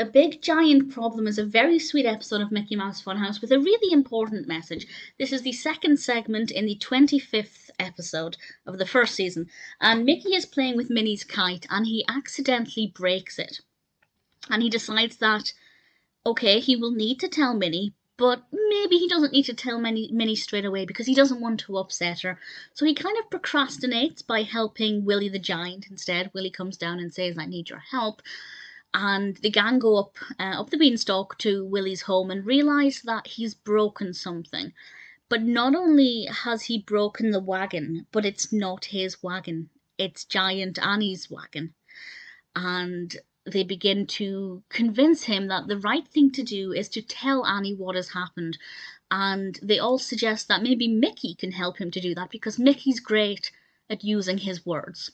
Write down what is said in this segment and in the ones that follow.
A Big Giant Problem is a very sweet episode of Mickey Mouse Funhouse with a really important message. This is the second segment in the 25th episode of the first season, and Mickey is playing with Minnie's kite and he accidentally breaks it. And he decides that, okay, he will need to tell Minnie, but maybe he doesn't need to tell Minnie straight away because he doesn't want to upset her. So he kind of procrastinates by helping Willie the Giant instead. Willie comes down and says, I need your help. And the gang go up the beanstalk to Willie's home and realise that he's broken something. But not only has he broken the wagon, but it's not his wagon. It's Giant Annie's wagon. And they begin to convince him that the right thing to do is to tell Annie what has happened. And they all suggest that maybe Mickey can help him to do that because Mickey's great at using his words.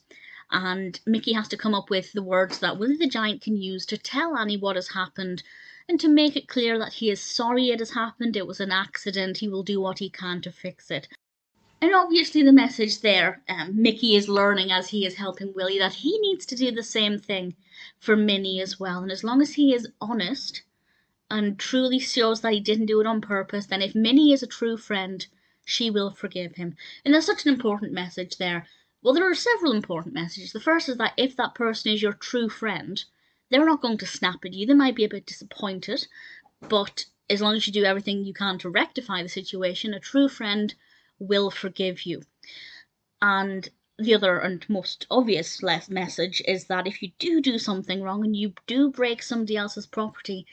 And Mickey has to come up with the words that Willie the Giant can use to tell Annie what has happened and to make it clear that he is sorry it has happened, it was an accident, he will do what he can to fix it. And obviously the message there, Mickey is learning as he is helping Willie that he needs to do the same thing for Minnie as well. And as long as he is honest and truly shows that he didn't do it on purpose, then if Minnie is a true friend, she will forgive him. And there's such an important message there. Well, there are several important messages. The first is that if that person is your true friend, they're not going to snap at you. They might be a bit disappointed, but as long as you do everything you can to rectify the situation, a true friend will forgive you. And the other and most obvious message is that if you do something wrong and you do break somebody else's property,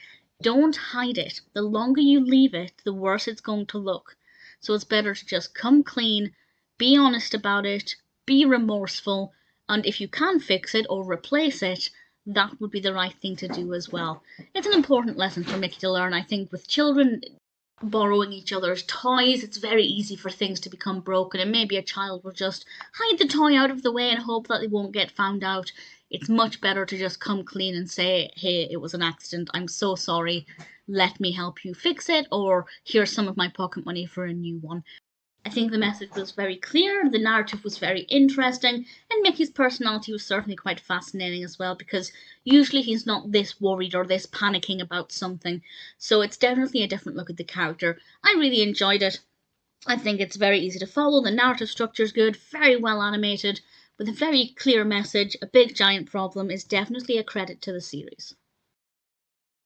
don't hide it. The longer you leave it, the worse it's going to look. So it's better to just come clean, be honest about it, be remorseful, and if you can fix it or replace it, that would be the right thing to do as well. It's an important lesson for Mickey to learn, I think, with children borrowing each other's toys. It's very easy for things to become broken, and maybe a child will just hide the toy out of the way and hope that they won't get found out. It's much better to just come clean and say, hey, it was an accident, I'm so sorry, let me help you fix it, or here's some of my pocket money for a new one. I think the message was very clear, the narrative was very interesting, and Mickey's personality was certainly quite fascinating as well, because usually he's not this worried or this panicking about something, so it's definitely a different look at the character. I really enjoyed it. I think it's very easy to follow, the narrative structure is good, very well animated, with a very clear message. A Big Giant Problem is definitely a credit to the series.